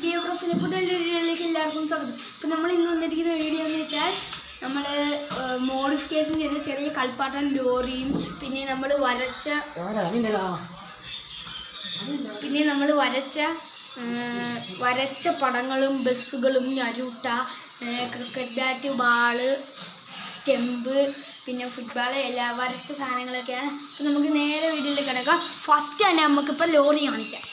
Deo ബ്രോസിൻ്റെ പുതിയ വീഡിയോയിലേക്ക് എല്ലാവർക്കും സ്വാഗതം. അപ്പോൾ നമ്മൾ ഇന്ന് വന്നിരിക്കുന്ന വീഡിയോ എന്ന് വെച്ചാൽ നമ്മൾ മോഡിഫിക്കേഷൻ ചെയ്ത ചെറിയ കളിപ്പാട്ടം ലോറിയും പിന്നെ നമ്മൾ വരച്ച പടങ്ങളും ബസ്സുകളും നരൂട്ട ക്രിക്കറ്റ് ബാറ്റ് ബാള് സ്റ്റെമ്പ് പിന്നെ ഫുട്ബോൾ എല്ലാ വരച്ച സാധനങ്ങളൊക്കെയാണ്. അപ്പോൾ നമുക്ക് നേരെ വീഡിയോയിലേക്ക് കിടക്കാം. ഫസ്റ്റ് തന്നെ നമുക്കിപ്പോൾ ലോറി കാണിക്കാം.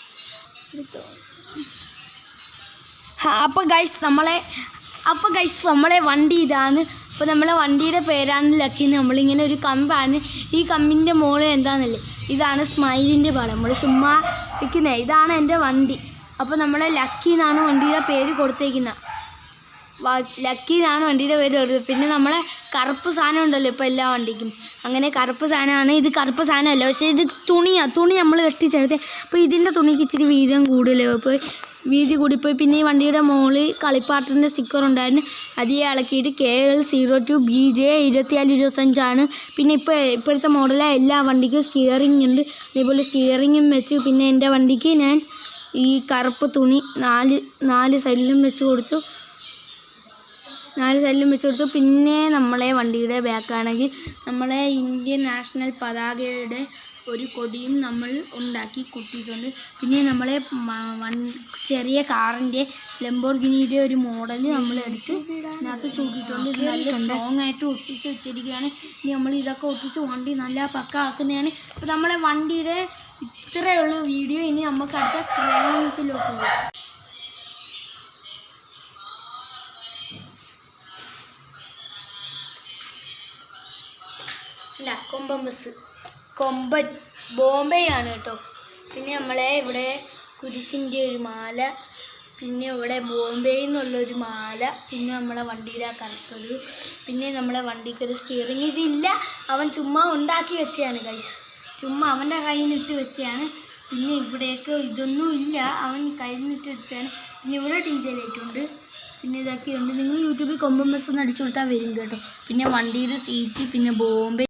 അപ്പോൾ ഗൈസ് നമ്മളെ വണ്ടി ഇതാണ്. അപ്പോൾ നമ്മളെ വണ്ടിയുടെ പേരാണ് ലക്കി. നമ്മളിങ്ങനെ ഒരു കമ്പാണ്. ഈ കമ്പിൻ്റെ മുകളിൽ എന്താണെന്നല്ലേ, ഇതാണ് സ്മൈലിൻ്റെ പടം. നമ്മൾ ചുമ്മാ ഇരിക്കുന്നത്. ഇതാണ് എൻ്റെ വണ്ടി. അപ്പോൾ നമ്മളെ ലക്കി എന്നാണ് വണ്ടിയുടെ പേര് കൊടുത്തേക്കുന്നത്. ലക്കി എന്നാണ് വണ്ടിയുടെ പേര് കൊടുത്തത്. പിന്നെ നമ്മളെ കറുപ്പ് സാധനം ഉണ്ടല്ലോ ഇപ്പോൾ എല്ലാ വണ്ടിക്കും, അങ്ങനെ കറുപ്പ് സാധനമാണ്. ഇത് കറുപ്പ് സാധനമല്ല, പക്ഷേ ഇത് തുണി നമ്മൾ വെട്ടിച്ചെടുത്തത്. അപ്പോൾ ഇതിൻ്റെ തുണിക്ക് ഇച്ചിരി വീതം കൂടുതൽ വീതി കൂടിപ്പോയി. പിന്നെ ഈ വണ്ടിയുടെ മുകളിൽ കളിപ്പാട്ടിൻ്റെ സ്റ്റിക്കർ ഉണ്ടായിരുന്നു. അത് ഇളക്കിയിട്ട് KL02BJ 2425 പിന്നെ ഇപ്പോഴത്തെ മോഡലാണ്. എല്ലാ വണ്ടിക്കും സ്റ്റിയറിംഗ് ഉണ്ട്. അതേപോലെ സ്റ്റിയറിങ്ങും വെച്ച് പിന്നെ എൻ്റെ വണ്ടിക്ക് ഞാൻ ഈ കറുപ്പ് തുണി നാല് സൈഡിലും വെച്ച് കൊടുത്തു. പിന്നെ നമ്മളെ വണ്ടിയുടെ ബാക്കാണെങ്കിൽ നമ്മളെ ഇന്ത്യൻ നാഷണൽ പതാകയുടെ ഒരു കൊടിയും നമ്മൾ ഉണ്ടാക്കി കുത്തിയിട്ടുണ്ട്. പിന്നെ നമ്മളെ ചെറിയ കാറിൻ്റെ ലംബോർഗിനിയുടെ ഒരു മോഡൽ നമ്മൾ എടുത്ത് ഇതിനകത്ത് തൂക്കിയിട്ടുണ്ട്. ഇത് നല്ല സ്ട്രോങ് ആയിട്ട് ഒട്ടിച്ച് വെച്ചിരിക്കുകയാണ്. ഇനി നമ്മൾ ഇതൊക്കെ ഒട്ടിച്ച് വണ്ടി നല്ല പക്ക ആക്കുന്നതാണ്. അപ്പോൾ നമ്മളെ വണ്ടിയുടെ ഇത്രയേ ഉള്ളൂ വീഡിയോ. ഇനി നമുക്ക് അടുത്ത ക്രയോൺസിലോട്ട് പോകും. കൊമ്പൻ ബോംബെ ആണ് കേട്ടോ. പിന്നെ നമ്മളെ ഇവിടെ കുരിശിൻ്റെ ഒരു മാല, പിന്നെ ഇവിടെ ബോംബെയിൽ നിന്നുള്ളൊരു മാല, പിന്നെ നമ്മളെ വണ്ടിയുടെ കറുത്തത്, പിന്നെ നമ്മളെ വണ്ടിക്ക് ഒരു സ്റ്റിയറിങ്. ഇതില്ല, അവൻ ചുമ്മാ ഉണ്ടാക്കി വെച്ചതാണ് ഗൈസ്, ചുമ്മാ അവൻ്റെ കയ്യിൽ നിന്നിട്ട് വെച്ചതാണ്. പിന്നെ ഇവിടെയൊക്കെ ഇതൊന്നും ഇല്ല, അവൻ കയ്യിൽ നിന്നിട്ട് വെച്ചതാണ്. പിന്നെ ഇവിടെ DJ ലൈറ്റ് ഉണ്ട്. പിന്നെ ഇതൊക്കെയുണ്ട്. നിങ്ങൾ യൂട്യൂബിൽ കൊമ്പൻ ബസ് എന്ന് അടിച്ചു കൊടുത്താൽ വരും കേട്ടോ. പിന്നെ വണ്ടിയുടെ സീറ്റ്, പിന്നെ ബോംബെ